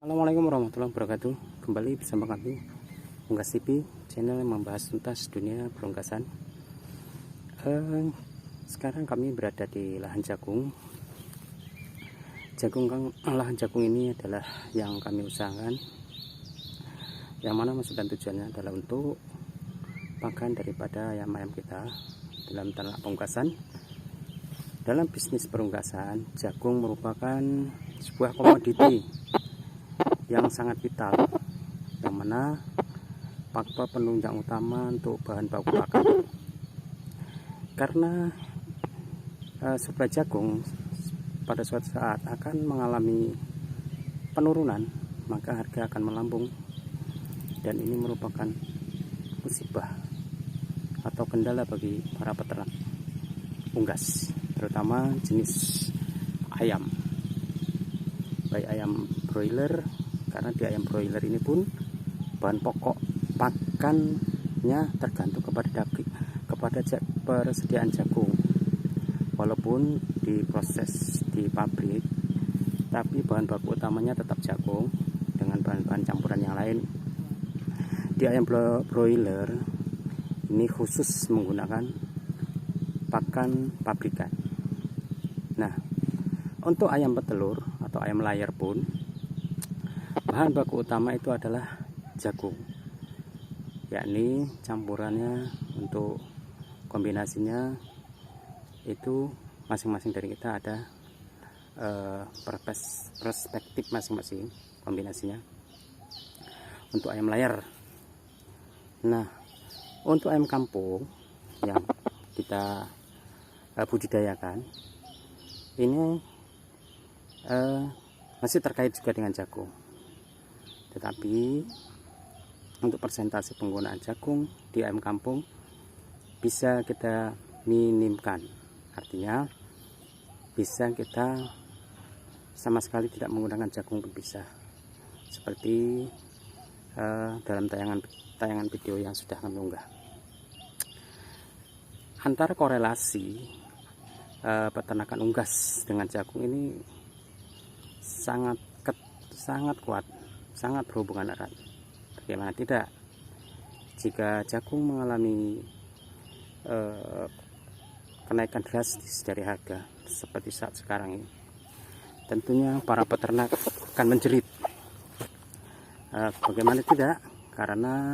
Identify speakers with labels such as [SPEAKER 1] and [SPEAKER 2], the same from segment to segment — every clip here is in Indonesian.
[SPEAKER 1] Assalamualaikum warahmatullahi wabarakatuh. Kembali bersama kami Unggas TV, channel yang membahas tuntas dunia perunggasan. Sekarang kami berada di lahan jagung. Lahan jagung ini adalah yang kami usahakan, yang mana maksud dan tujuannya adalah untuk pakan daripada ayam-ayam kita dalam ternak perunggasan. Dalam bisnis perunggasan, jagung merupakan sebuah komoditi yang sangat vital, yang mana faktor penunjang utama untuk bahan baku pakan. Karena suplai jagung pada suatu saat akan mengalami penurunan, maka harga akan melambung, dan ini merupakan musibah atau kendala bagi para peternak unggas, terutama jenis ayam, baik ayam broiler. Karena di ayam broiler ini pun bahan pokok pakannya tergantung kepada persediaan jagung. Walaupun diproses di pabrik, tapi bahan baku utamanya tetap jagung dengan bahan-bahan campuran yang lain. Di ayam broiler ini khusus menggunakan pakan pabrikan. Nah, untuk ayam petelur atau ayam layar pun bahan baku utama itu adalah jagung, yakni campurannya untuk kombinasinya itu masing-masing dari kita ada perspektif masing-masing kombinasinya. Untuk ayam layar, nah untuk ayam kampung yang kita budidayakan ini masih terkait juga dengan jagung. Tetapi untuk persentase penggunaan jagung di ayam kampung bisa kita minimkan. Artinya bisa kita sama sekali tidak menggunakan jagung berpisah, seperti dalam tayangan video yang sudah kami unggah. Antara korelasi peternakan unggas dengan jagung ini sangat kuat, sangat berhubungan erat. Bagaimana tidak, jika jagung mengalami kenaikan drastis dari harga seperti saat sekarang ini, tentunya para peternak akan menjerit. Bagaimana tidak, karena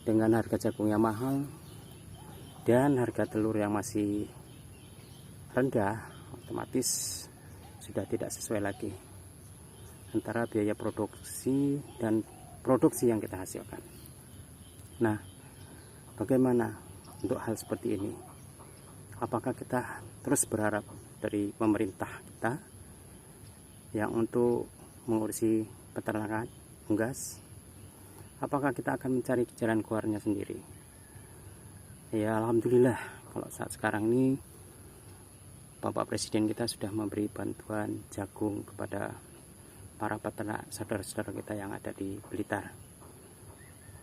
[SPEAKER 1] dengan harga jagung yang mahal dan harga telur yang masih rendah, otomatis sudah tidak sesuai lagi antara biaya produksi dan produksi yang kita hasilkan. Nah, bagaimana untuk hal seperti ini? Apakah kita terus berharap dari pemerintah kita yang untuk mengurusi peternakan unggas? Apakah kita akan mencari jalan keluarnya sendiri? Ya, alhamdulillah kalau saat sekarang ini Bapak Presiden kita sudah memberi bantuan jagung kepada para peternak saudara-saudara kita yang ada di Blitar,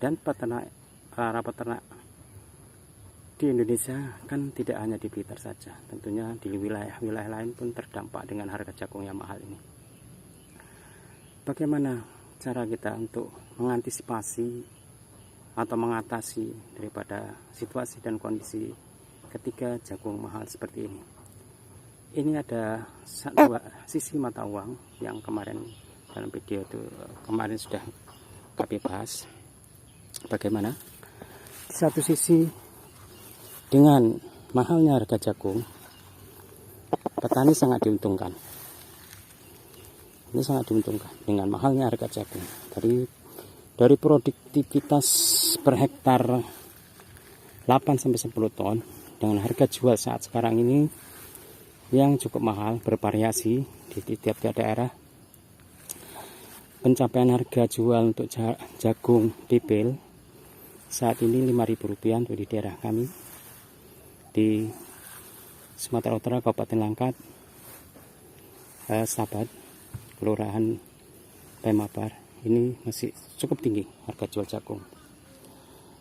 [SPEAKER 1] dan para peternak di Indonesia kan tidak hanya di Blitar saja, tentunya di wilayah-wilayah lain pun terdampak dengan harga jagung yang mahal ini. Bagaimana cara kita untuk mengantisipasi atau mengatasi daripada situasi dan kondisi ketika jagung mahal seperti ini? Ini ada dua sisi mata uang yang kemarin dalam video itu kemarin sudah kami bahas. Bagaimana di satu sisi dengan mahalnya harga jagung, petani sangat diuntungkan. Ini sangat diuntungkan dengan mahalnya harga jagung. Dari produktivitas per hektar 8-10 ton dengan harga jual saat sekarang ini yang cukup mahal, bervariasi di tiap-tiap daerah. Pencapaian harga jual untuk jagung pipil saat ini Rp5.000 untuk di daerah kami di Sumatera Utara, Kabupaten Langkat, Sabat, Kelurahan Pemabar. Ini masih cukup tinggi harga jual jagung.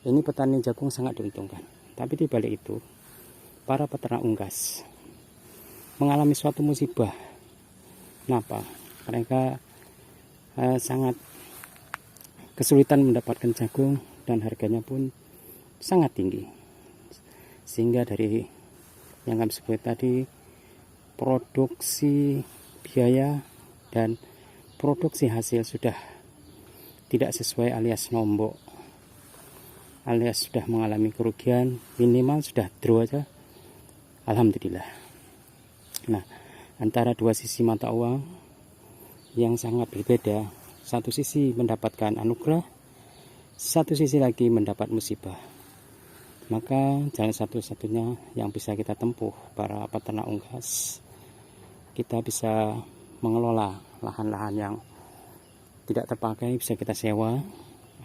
[SPEAKER 1] Ini petani jagung sangat diuntungkan. Tapi di balik itu, para peternak unggas mengalami suatu musibah. Kenapa? Mereka sangat kesulitan mendapatkan jagung dan harganya pun sangat tinggi, sehingga dari yang kami sebut tadi, produksi biaya dan produksi hasil sudah tidak sesuai alias nombok, alias sudah mengalami kerugian, minimal sudah draw aja, alhamdulillah. Nah, antara dua sisi mata uang yang sangat berbeda, satu sisi mendapatkan anugerah, satu sisi lagi mendapat musibah, maka jalan satu-satunya yang bisa kita tempuh para peternak unggas, kita bisa mengelola lahan-lahan yang tidak terpakai, bisa kita sewa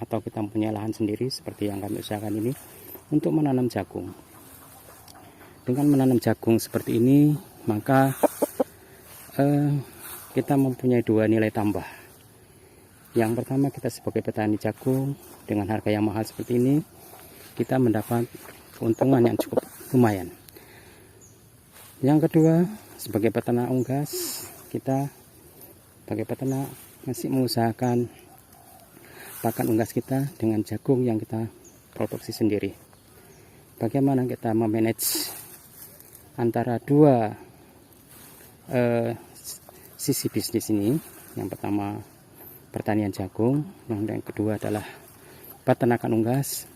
[SPEAKER 1] atau kita punya lahan sendiri seperti yang kami usahakan ini untuk menanam jagung. Dengan menanam jagung seperti ini, maka kita mempunyai dua nilai tambah. Yang pertama, kita sebagai petani jagung dengan harga yang mahal seperti ini, kita mendapat keuntungan yang cukup lumayan. Yang kedua, sebagai peternak unggas, kita sebagai peternak masih mengusahakan pakan unggas kita dengan jagung yang kita produksi sendiri. Bagaimana kita memanage antara dua sisi bisnis ini? Yang pertama pertanian jagung, yang kedua adalah peternakan unggas.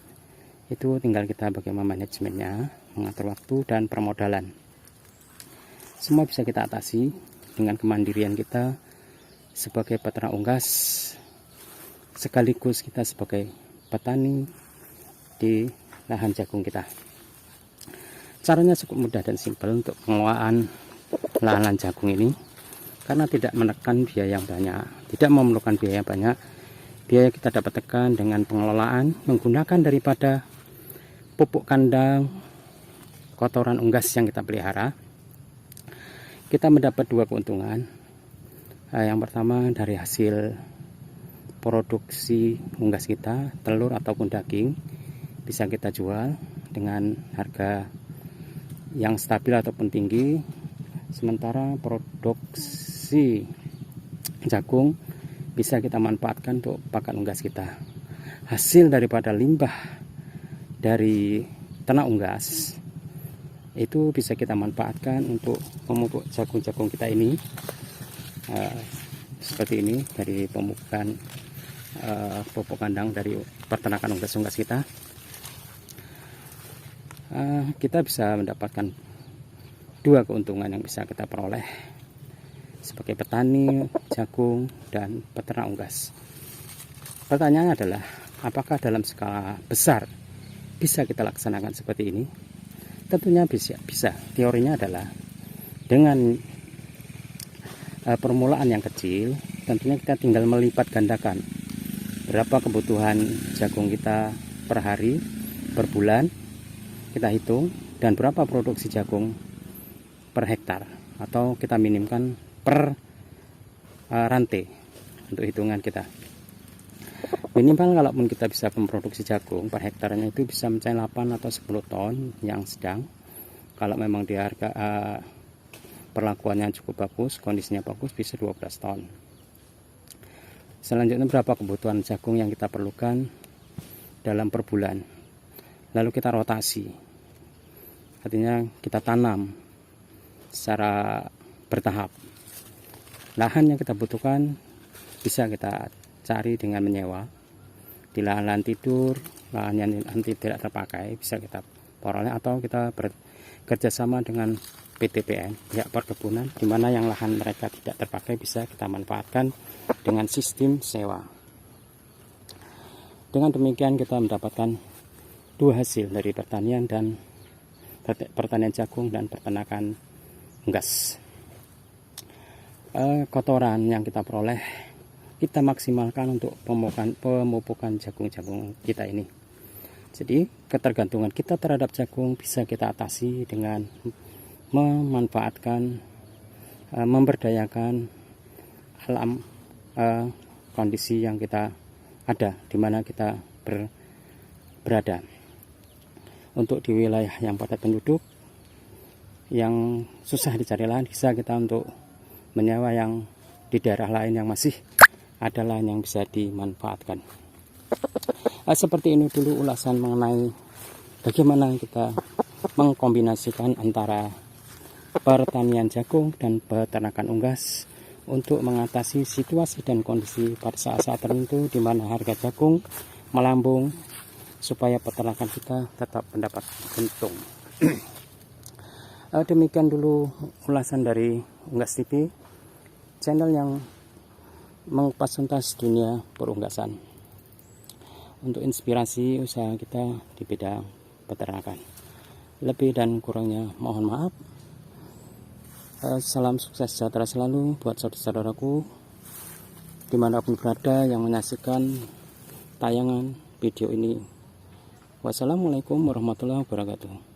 [SPEAKER 1] Itu tinggal kita bagaimana manajemennya, mengatur waktu dan permodalan. Semua bisa kita atasi dengan kemandirian kita sebagai peternak unggas, sekaligus kita sebagai petani di lahan jagung kita. Caranya cukup mudah dan simpel untuk pengelolaan lahan jagung ini, karena tidak menekan biaya yang banyak, tidak memerlukan biaya yang banyak. Biaya kita dapat tekan dengan pengelolaan menggunakan daripada pupuk kandang, kotoran unggas yang kita pelihara. Kita mendapat dua keuntungan. Yang pertama, dari hasil produksi unggas kita, telur ataupun daging, bisa kita jual dengan harga yang stabil ataupun tinggi. Sementara produksi jagung bisa kita manfaatkan untuk pakan unggas kita. Hasil daripada limbah dari ternak unggas itu bisa kita manfaatkan untuk memupuk jagung-jagung kita ini, seperti ini, dari pemupukan pupuk kandang dari peternakan unggas-unggas kita. Kita bisa mendapatkan dua keuntungan yang bisa kita peroleh sebagai petani jagung dan peternak unggas. Pertanyaannya adalah, apakah dalam skala besar bisa kita laksanakan seperti ini? Tentunya bisa. Teorinya adalah dengan permulaan yang kecil, tentunya kita tinggal melipat gandakan berapa kebutuhan jagung kita per hari, per bulan, kita hitung, dan berapa produksi jagung per hektar, atau kita minimkan per rantai untuk hitungan kita. Minimal kalaupun kita bisa memproduksi jagung per hektarnya itu bisa mencapai 8 atau 10 ton yang sedang. Kalau memang di harga perlakuannya cukup bagus, kondisinya bagus, bisa 12 ton. Selanjutnya, berapa kebutuhan jagung yang kita perlukan dalam per bulan. Lalu kita rotasi, artinya kita tanam secara bertahap. Lahan yang kita butuhkan bisa kita cari dengan menyewa. Di lahan tidur, lahan yang nanti tidak terpakai bisa kita peroleh, atau kita bekerjasama dengan PTPN, pihak perkebunan, di mana yang lahan mereka tidak terpakai bisa kita manfaatkan dengan sistem sewa. Dengan demikian kita mendapatkan dua hasil dari pertanian jagung dan peternakan unggas. Kotoran yang kita peroleh kita maksimalkan untuk pemupukan jagung-jagung kita ini. Jadi ketergantungan kita terhadap jagung bisa kita atasi dengan memanfaatkan, memberdayakan alam kondisi yang kita ada, di mana kita berada. Untuk di wilayah yang padat penduduk, yang susah dicari lahan, bisa kita untuk menyewa yang di daerah lain yang masih adalah yang bisa dimanfaatkan. Seperti ini dulu ulasan mengenai bagaimana kita mengkombinasikan antara pertanian jagung dan peternakan unggas untuk mengatasi situasi dan kondisi pada saat-saat tertentu di mana harga jagung melambung, supaya peternakan kita tetap mendapat untung. Demikian dulu ulasan dari Unggas TV, channel yang mengupas tuntas dunia perunggasan untuk inspirasi usaha kita di bidang peternakan. Lebih dan kurangnya mohon maaf. Salam sukses sejahtera selalu buat saudara-saudaraku dimanapun berada yang menyaksikan tayangan video ini. Wassalamualaikum warahmatullahi wabarakatuh.